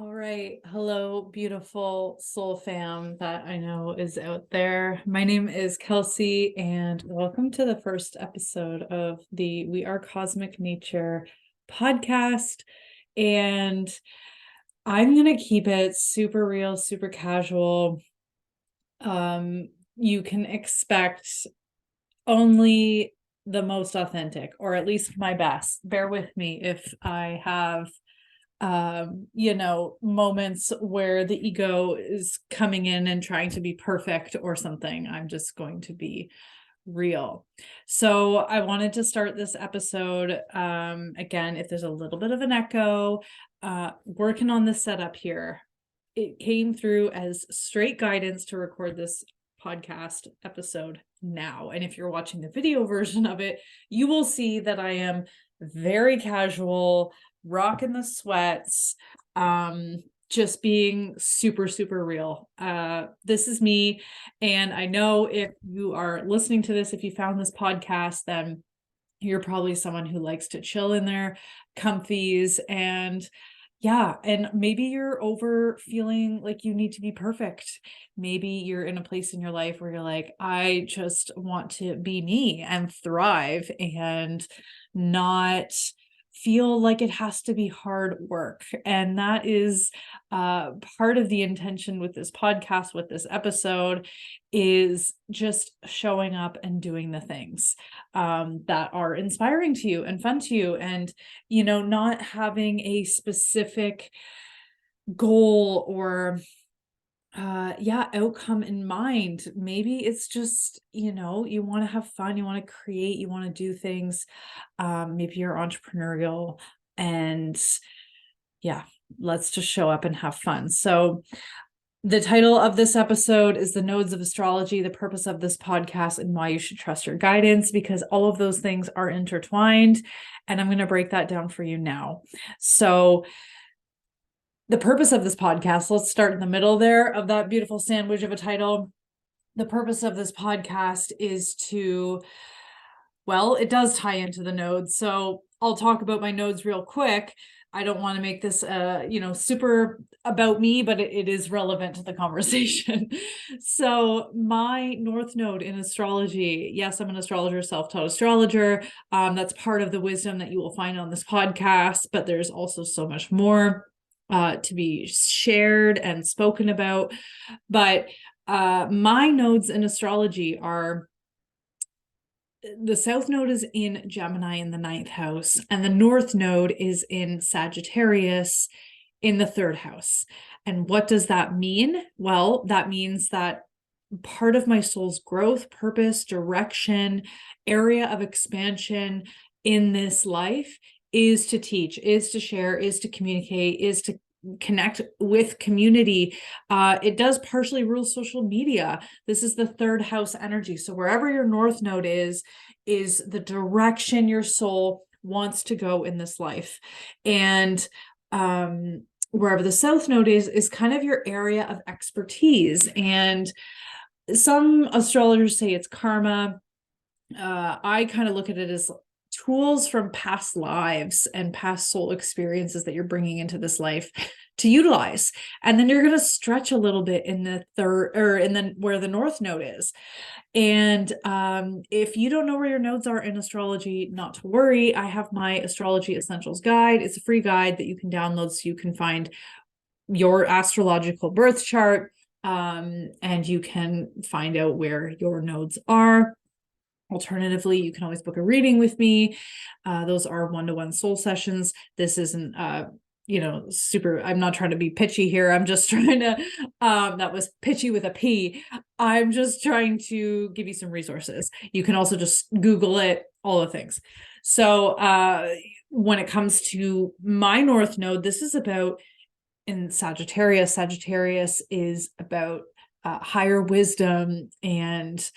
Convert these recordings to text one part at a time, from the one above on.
All right. Hello, beautiful soul fam that I know is out there. My name is Kelsey, and welcome to the first episode of the We Are Cosmic Nature podcast. And I'm going to keep it super real, super casual. You can expect only the most authentic, or at least my best. Bear with me if I have moments where the ego is coming in and trying to be perfect or something. I'm just going to be real. So I wanted to start this episode. Again, if there's a little bit of an echo, working on the setup here. It came through as straight guidance to record this podcast episode now. And if you're watching the video version of it, you will see that I am very casual, rocking the sweats, just being super, super real. This is me. And I know if you are listening to this, if you found this podcast, then you're probably someone who likes to chill in their comfies and maybe you're over feeling like you need to be perfect. Maybe you're in a place in your life where you're like, I just want to be me and thrive and not feel like it has to be hard work. And that is part of the intention with this podcast, with this episode, is just showing up and doing the things that are inspiring to you and fun to you, and not having a specific goal or outcome in mind. Maybe it's just you want to have fun, you want to create, you want to do things. Maybe you're entrepreneurial, and let's just show up and have fun. So the title of this episode is The Nodes of Astrology, the purpose of this podcast, and why you should trust your guidance, because all of those things are intertwined. And I'm going to break that down for you now. So the purpose of this podcast, let's start in the middle there of that beautiful sandwich of a title. The purpose of this podcast is it does tie into the nodes. So I'll talk about my nodes real quick. I don't want to make this, super about me, but it is relevant to the conversation. So my North Node in astrology, yes, I'm an astrologer, self-taught astrologer. That's part of the wisdom that you will find on this podcast, but there's also so much more to be shared and spoken about. But my nodes in astrology are, the South Node is in Gemini in the 9th house, and the North Node is in Sagittarius in the 3rd house. And what does that mean? Well, that means that part of my soul's growth, purpose, direction, area of expansion in this life is to teach, is to share, is to communicate, is to connect with community. It does partially rule social media. This is the 3rd house energy. So wherever your North Node is the direction your soul wants to go in this life. And wherever the South Node is kind of your area of expertise. And some astrologers say it's karma. I kind of look at it as tools from past lives and past soul experiences that you're bringing into this life to utilize. And then you're going to stretch a little bit in the 3rd, or in the where the North Node is. And if you don't know where your nodes are in astrology, not to worry. I have my Astrology Essentials Guide. It's a free guide that you can download so you can find your astrological birth chart, and you can find out where your nodes are. Alternatively, you can always book a reading with me. Those are one-to-one soul sessions. This isn't super, I'm not trying to be pitchy here. I'm just trying to, that was pitchy with a P. I'm just trying to give you some resources. You can also just Google it, all the things. So when it comes to my North Node, this is about, in Sagittarius is about higher wisdom, and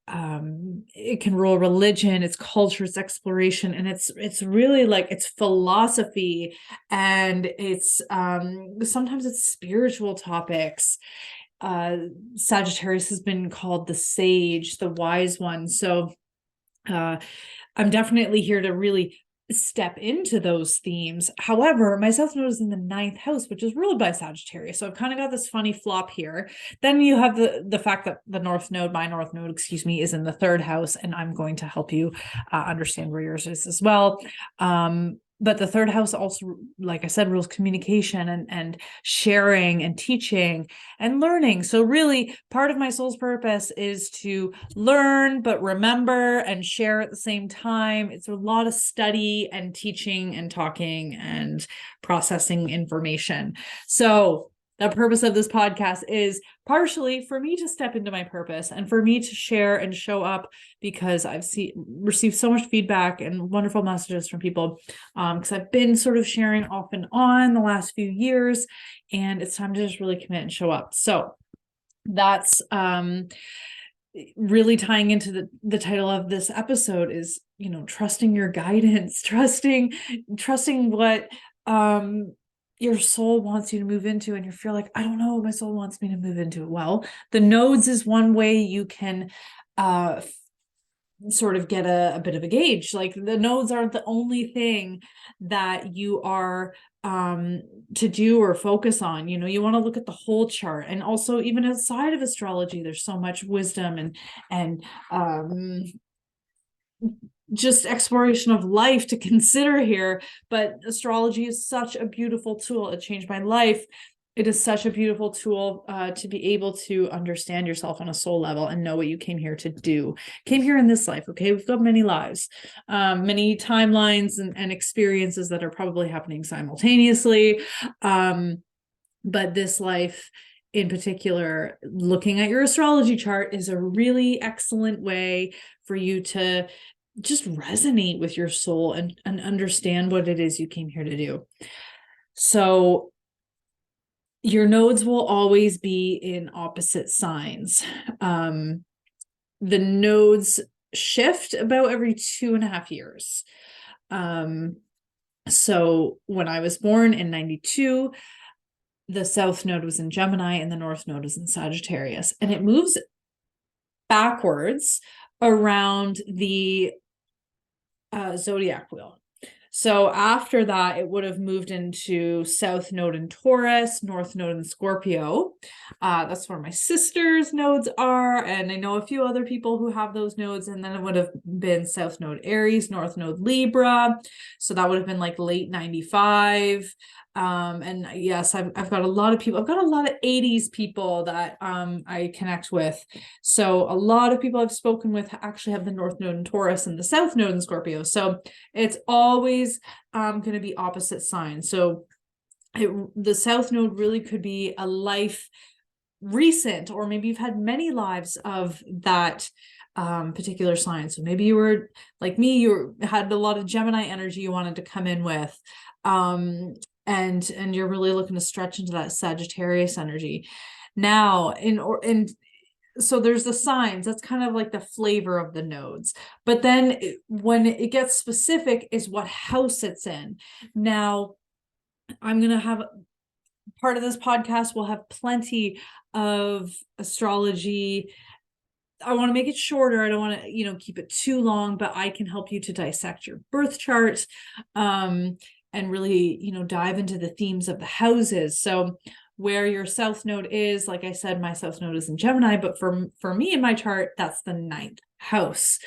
it can rule religion, it's culture, it's exploration, and it's really like it's philosophy, and it's sometimes it's spiritual topics. Sagittarius has been called the sage, the wise one. So I'm definitely here to really step into those themes. However, my South Node is in the 9th house, which is ruled by Sagittarius. So I've kind of got this funny flop here. Then you have the fact that the North Node, my North Node, excuse me, is in the 3rd house, and I'm going to help you understand where yours is as well. But the 3rd house also, like I said, rules communication and sharing and teaching and learning. So really, part of my soul's purpose is to learn, but remember and share at the same time. It's a lot of study and teaching and talking and processing information. So the purpose of this podcast is partially for me to step into my purpose and for me to share and show up, because I've received so much feedback and wonderful messages from people, because I've been sort of sharing off and on the last few years, and it's time to just really commit and show up. So that's really tying into the title of this episode is, trusting your guidance, trusting what your soul wants you to move into, and you feel like, I don't know what my soul wants me to move into. Well, the nodes is one way you can sort of get a bit of a gauge. Like, the nodes aren't the only thing that you are to do or focus on. You want to look at the whole chart, and also even outside of astrology, there's so much wisdom and just exploration of life to consider here. But astrology is such a beautiful tool. It changed my life. It is such a beautiful tool to be able to understand yourself on a soul level and know what you came here to do. Came here in this life, okay? We've got many lives, many timelines and experiences that are probably happening simultaneously. But this life in particular, looking at your astrology chart is a really excellent way for you to just resonate with your soul and understand what it is you came here to do. So your nodes will always be in opposite signs. The nodes shift about every 2.5 years. So when I was born in 92, the South Node was in Gemini and the North Node was in Sagittarius, and it moves backwards around the zodiac wheel. So after that, it would have moved into South Node in Taurus, North Node in Scorpio. That's where my sister's nodes are, and I know a few other people who have those nodes. And then it would have been South Node Aries, North Node Libra. So that would have been like late 95. And yes, I've got a lot of people. I've got a lot of 80s people that I connect with. So a lot of people I've spoken with actually have the North Node in Taurus and the South Node in Scorpio. So it's always going to be opposite signs. So the South Node really could be a life recent, or maybe you've had many lives of that particular sign. So maybe you were like me, you had a lot of Gemini energy you wanted to come in with. And you're really looking to stretch into that Sagittarius energy. Now, so there's the signs, that's kind of like the flavor of the nodes. But then when it gets specific is what house it's in. Now, I'm going to have part of this podcast will have plenty of astrology. I want to make it shorter. I don't want to, keep it too long, but I can help you to dissect your birth chart. And really, dive into the themes of the houses. So where your South Node is, like I said, my South Node is in Gemini, but for me in my chart, that's the 9th house.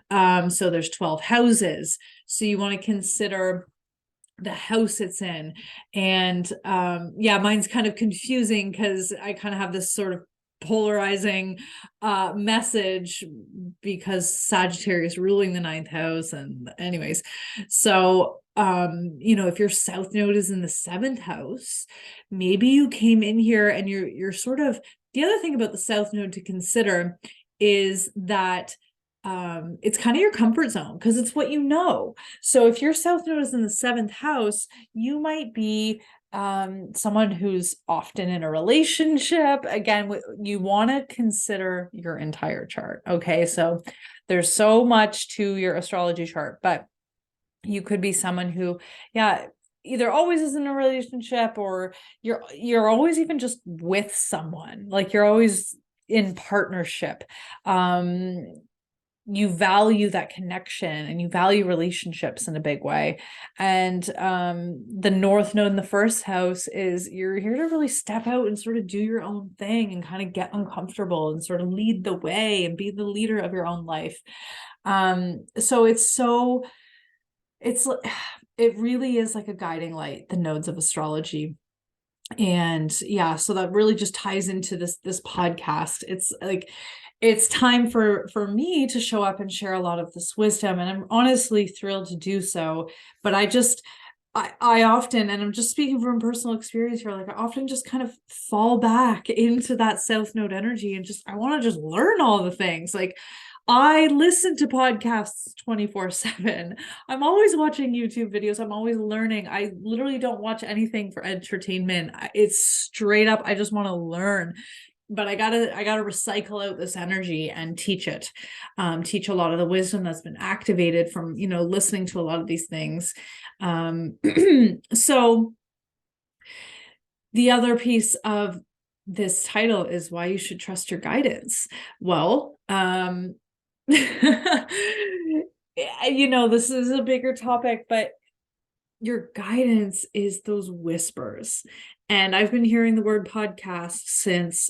So there's 12 houses. So you want to consider the house it's in. And mine's kind of confusing because I kind of have this sort of polarizing message because Sagittarius ruling the 9th house. And anyways, so if your South Node is in the 7th house, maybe you came in here and you're sort of, the other thing about the South Node to consider is that it's kind of your comfort zone because it's what you know. So if your South Node is in the 7th house, you might be someone who's often in a relationship. Again, you want to consider your entire chart. Okay, so there's so much to your astrology chart, but you could be someone who, either always is in a relationship, or you're always even just with someone, like you're always in partnership. you value that connection and you value relationships in a big way. And the North Node in the first house is you're here to really step out and sort of do your own thing and kind of get uncomfortable and sort of lead the way and be the leader of your own life. So it really is like a guiding light, the nodes of astrology. And yeah, so that really just ties into this podcast. It's like it's time for me to show up and share a lot of this wisdom, and I'm honestly thrilled to do so. But I often, and I'm just speaking from personal experience here, like I often just kind of fall back into that South Node energy and just I want to just learn all the things. Like I listen to podcasts 24/7. I'm always watching YouTube videos. I'm always learning. I literally don't watch anything for entertainment. It's straight up, I just want to learn. But I gotta recycle out this energy and teach it. Teach a lot of the wisdom that's been activated from, listening to a lot of these things. So the other piece of this title is why you should trust your guidance. Well, this is a bigger topic, but your guidance is those whispers. And I've been hearing the word podcast since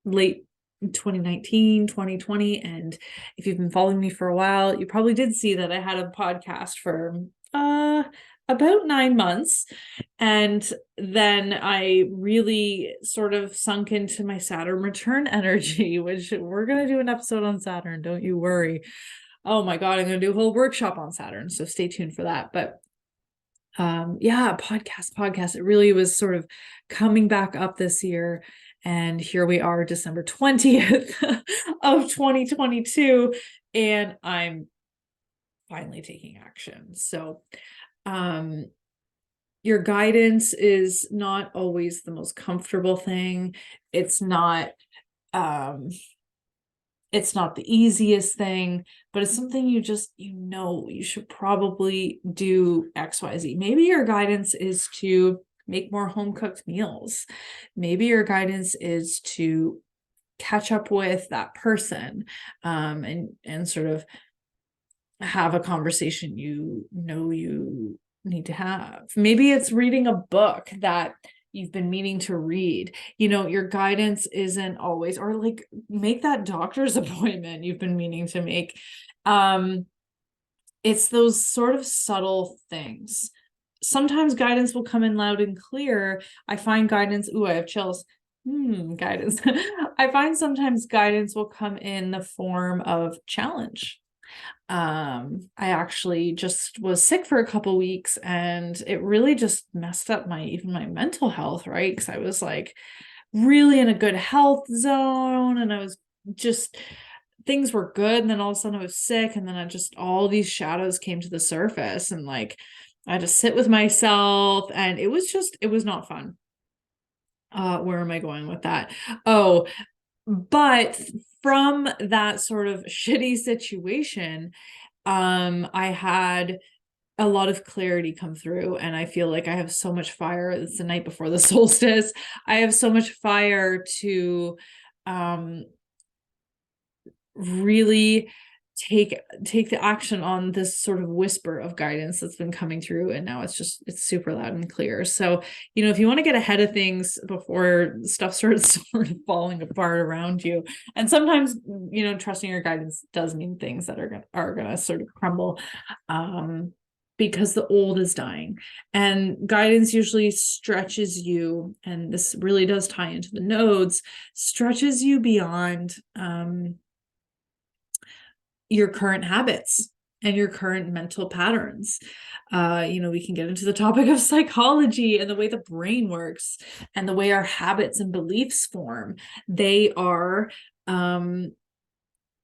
late 2019, 2020. And if you've been following me for a while, you probably did see that I had a podcast for about 9 months. And then I really sort of sunk into my Saturn return energy, which we're going to do an episode on Saturn. Don't you worry. Oh my God, I'm going to do a whole workshop on Saturn. So stay tuned for that. But podcast. It really was sort of coming back up this year. And here we are, December 20th of 2022. And I'm finally taking action. So, your guidance is not always the most comfortable thing. It's not the easiest thing, but it's something you should probably do XYZ. Maybe your guidance is to make more home cooked meals. Maybe your guidance is to catch up with that person, and sort of have a conversation you need to have. Maybe it's reading a book that you've been meaning to read. Your guidance isn't always, or like make that doctor's appointment you've been meaning to make. It's those sort of subtle things. Sometimes guidance will come in loud and clear. I find guidance, I have chills. Guidance. I find sometimes guidance will come in the form of challenge. I actually just was sick for a couple weeks, and it really just messed up my mental health, right? Because I was like really in a good health zone, and I was just, things were good, and then all of a sudden I was sick, and then all these shadows came to the surface, and like I had to sit with myself, and it was not fun. Where am I going with that? Oh, but from that sort of shitty situation, I had a lot of clarity come through, and I feel like I have so much fire. It's the night before the solstice. I have so much fire to really take the action on this sort of whisper of guidance that's been coming through, and now it's super loud and clear. So if you want to get ahead of things before stuff starts sort of falling apart around you, and sometimes trusting your guidance does mean things that are gonna sort of crumble, because the old is dying, and guidance usually stretches you, and this really does tie into the nodes, stretches you beyond your current habits and your current mental patterns. We can get into the topic of psychology and the way the brain works and the way our habits and beliefs form. They are, and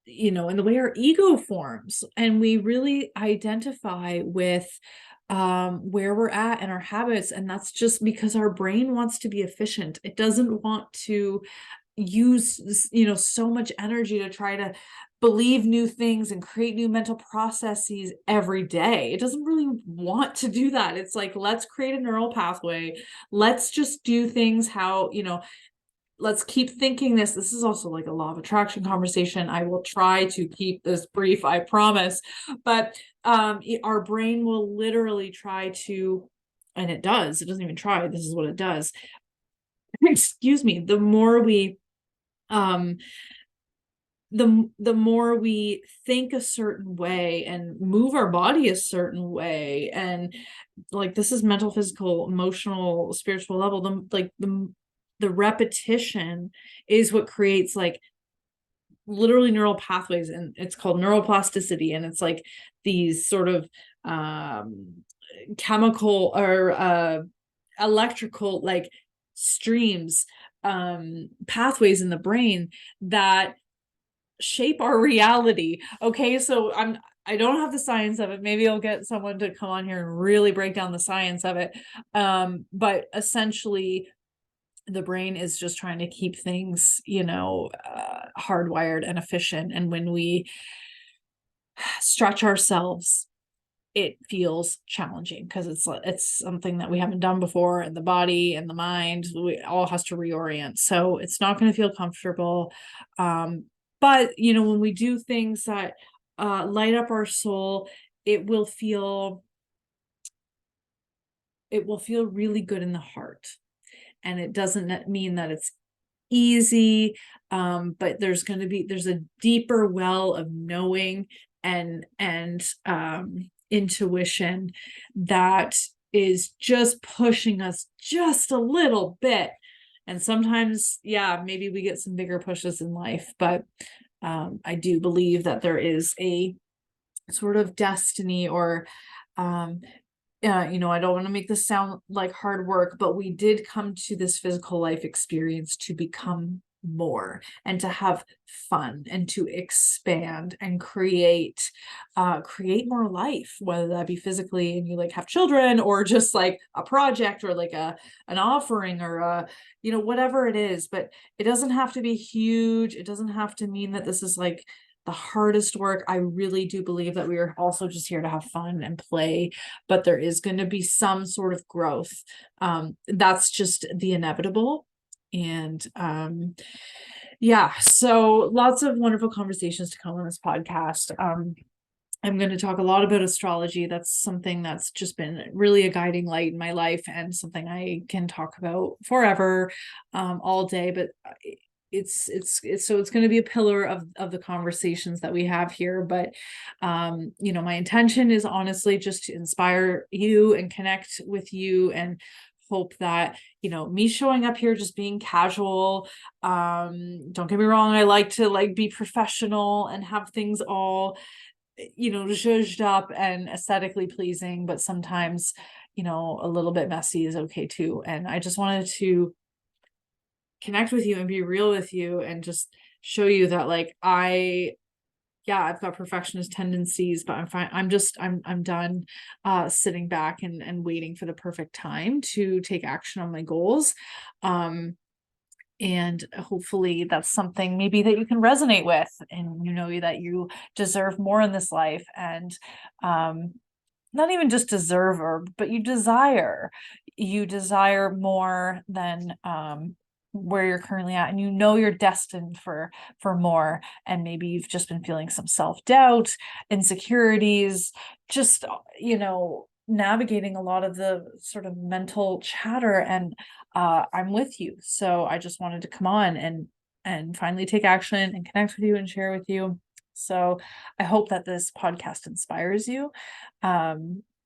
the way our ego forms. And we really identify with where we're at and our habits. And that's just because our brain wants to be efficient. It doesn't want to use so much energy to try to believe new things and create new mental processes every day. It doesn't really want to do that. It's like, let's create a neural pathway. Let's just do things how, let's keep thinking this. This is also like a law of attraction conversation. I will try to keep this brief, I promise. But our brain will literally try to, and it doesn't even try, this is what it does. Excuse me. The more we the more we think a certain way and move our body a certain way, and like this is mental, physical, emotional, spiritual level, the repetition is what creates like literally neural pathways, and it's called neuroplasticity, and it's like these sort of chemical or electrical like streams, pathways in the brain that shape our reality. Okay, so I don't have the science of it. Maybe I'll get someone to come on here and really break down the science of it. But essentially the brain is just trying to keep things, hardwired and efficient. And when we stretch ourselves, it feels challenging because it's something that we haven't done before, and the body and the mind, all has to reorient. So it's not going to feel comfortable. But when we do things that light up our soul, it will feel really good in the heart. And it doesn't mean that it's easy, but there's a deeper well of knowing and intuition that is just pushing us just a little bit. And sometimes, yeah, maybe we get some bigger pushes in life, but I do believe that there is a sort of destiny, or I don't want to make this sound like hard work, but we did come to this physical life experience to become more and to have fun and to expand and create more life, whether that be physically and you like have children, or just like a project, or like an offering, or whatever it is. But it doesn't have to be huge. It doesn't have to mean that this is like the hardest work. I really do believe that we are also just here to have fun and play, but there is going to be some sort of growth. That's just the inevitable. And yeah, so lots of wonderful conversations to come on this podcast. I'm going to talk a lot about astrology. That's something that's just been really a guiding light in my life, and something I can talk about forever, all day. But it's going to be a pillar of the conversations that we have here. But my intention is honestly just to inspire you and connect with you, and hope that me showing up here just being casual, don't get me wrong, I like to like be professional and have things all zhuzhed up and aesthetically pleasing, but sometimes a little bit messy is okay too. And I just wanted to connect with you and be real with you, and just show you that like I've got perfectionist tendencies, but I'm fine. I'm done sitting back and waiting for the perfect time to take action on my goals. And hopefully that's something maybe that you can resonate with, and that you deserve more in this life. And not even just deserve, but you desire more than where you're currently at, and you're destined for more. And maybe you've just been feeling some self-doubt, insecurities, just navigating a lot of the sort of mental chatter. And I'm with you. So I just wanted to come on and finally take action and connect with you and share with you. So I hope that this podcast inspires you.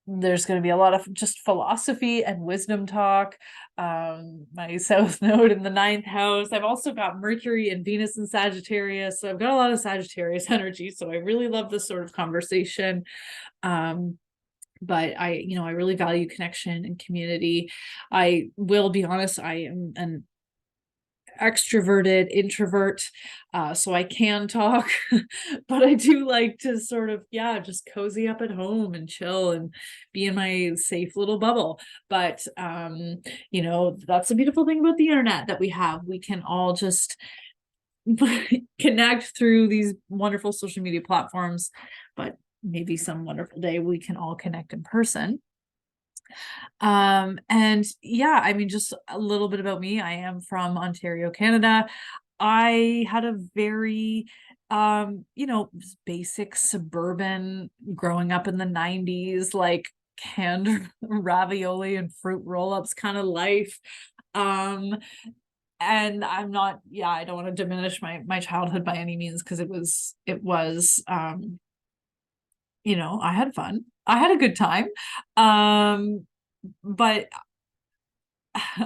There's going to be a lot of just philosophy and wisdom talk. My South Node in the 9th house. I've also got Mercury and Venus in Sagittarius. So I've got a lot of Sagittarius energy. So I really love this sort of conversation. But I really value connection and community. I will be honest, I am an extroverted introvert, so I can talk, but I do like to sort of just cozy up at home and chill and be in my safe little bubble. But that's the beautiful thing about the internet that we have. We can all just connect through these wonderful social media platforms, but maybe some wonderful day we can all connect in person. And yeah, I mean, just a little bit about me. I am from Ontario, Canada. I had a very, basic suburban growing up in the 90s, like canned ravioli and fruit roll-ups kind of life. Um, and I don't want to diminish my childhood by any means, because I had fun. I had a good time. But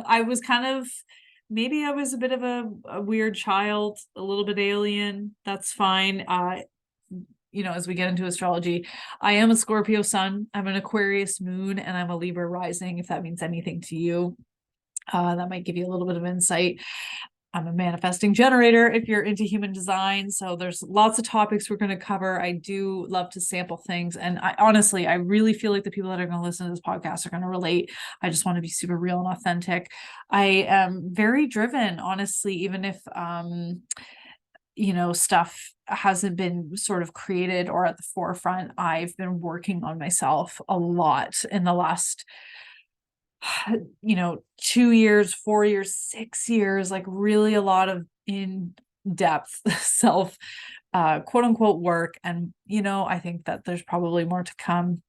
I was kind of, maybe I was a bit of a weird child, a little bit alien. That's fine. As we get into astrology, I am a Scorpio sun, I'm an Aquarius moon, and I'm a Libra rising, if that means anything to you. That might give you a little bit of insight. I'm a manifesting generator if you're into human design. So there's lots of topics we're going to cover. I do love to sample things. And I really feel like the people that are going to listen to this podcast are going to relate. I just want to be super real and authentic. I am very driven, honestly, even if, stuff hasn't been sort of created or at the forefront. I've been working on myself a lot in the last 2 years, 4 years, 6 years, like really a lot of in-depth self quote unquote work. And I think that there's probably more to come.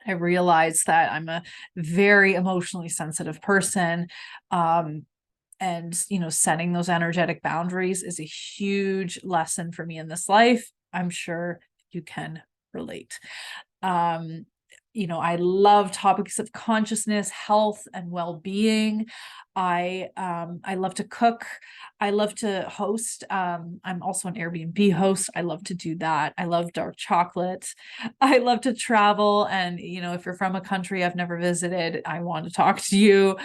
I realize that I'm a very emotionally sensitive person. And setting those energetic boundaries is a huge lesson for me in this life. I'm sure you can relate. um I love topics of consciousness, health, and well-being. I love to cook. I love to host. I'm also an Airbnb host. I love to do that. I love dark chocolate. I love to travel. And if you're from a country I've never visited, I want to talk to you,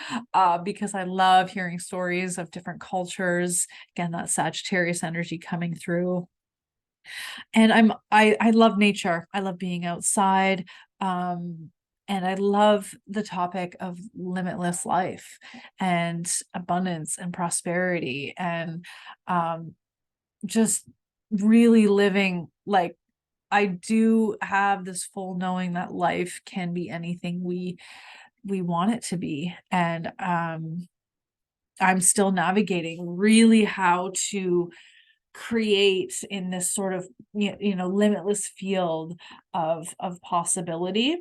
because I love hearing stories of different cultures. Again, that Sagittarius energy coming through. And I love nature. I love being outside. And I love the topic of limitless life and abundance and prosperity, and just really living like, I do have this full knowing that life can be anything we want it to be. And I'm still navigating really how to create in this sort of limitless field of possibility.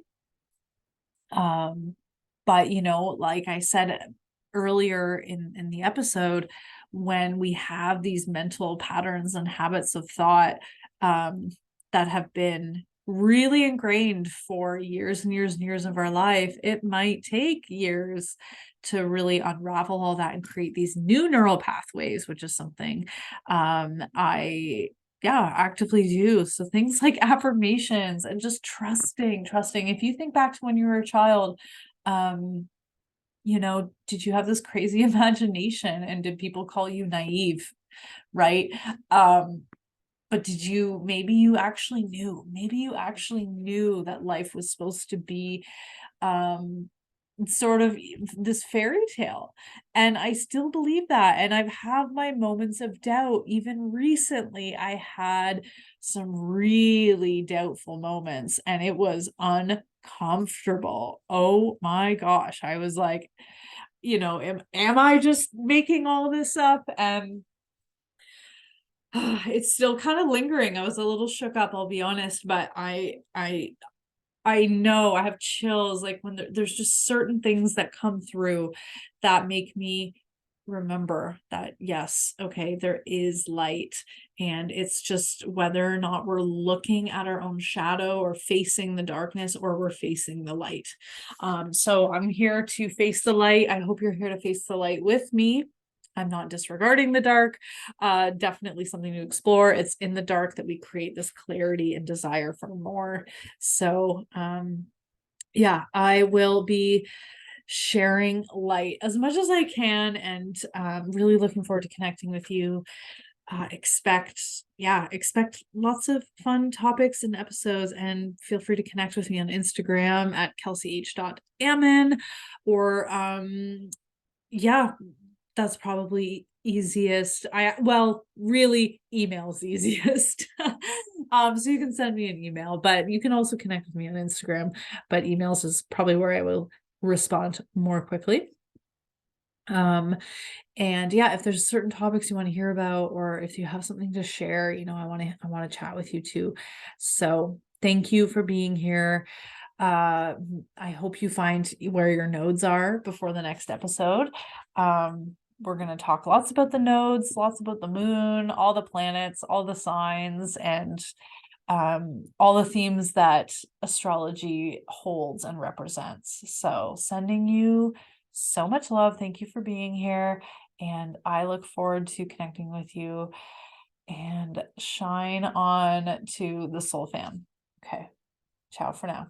But like I said earlier in the episode, when we have these mental patterns and habits of thought, um that have been really ingrained for years and years and years of our life, it might take years to really unravel all that and create these new neural pathways, which is something I actively do. So things like affirmations and just trusting. If you think back to when you were a child, um, did you have this crazy imagination, and did people call you naive, right? Um, but maybe you actually knew that life was supposed to be um sort of this fairy tale. And I still believe that. And I've had my moments of doubt. Even recently, I had some really doubtful moments, and it was uncomfortable. Oh my gosh. I was like, am I just making all this up? And it's still kind of lingering. I was a little shook up, I'll be honest, but I know I have chills, like when there's just certain things that come through that make me remember that, yes, okay, there is light. And it's just whether or not we're looking at our own shadow or facing the darkness, or we're facing the light. So I'm here to face the light. I hope you're here to face the light with me. I'm not disregarding the dark. Definitely something to explore. It's in the dark that we create this clarity and desire for more. So, yeah, I will be sharing light as much as I can, and really looking forward to connecting with you. Expect lots of fun topics and episodes, and feel free to connect with me on Instagram at kelseyh.ammon, or yeah, that's probably easiest. Really, email's easiest. So you can send me an email, but you can also connect with me on Instagram, but emails is probably where I will respond more quickly. And yeah, if there's certain topics you want to hear about, or if you have something to share, I want to chat with you too. So thank you for being here. I hope you find where your nodes are before the next episode. We're going to talk lots about the nodes, lots about the moon, all the planets, all the signs, and all the themes that astrology holds and represents. So sending you so much love. Thank you for being here. And I look forward to connecting with you, and shine on to the soul fam. Okay. Ciao for now.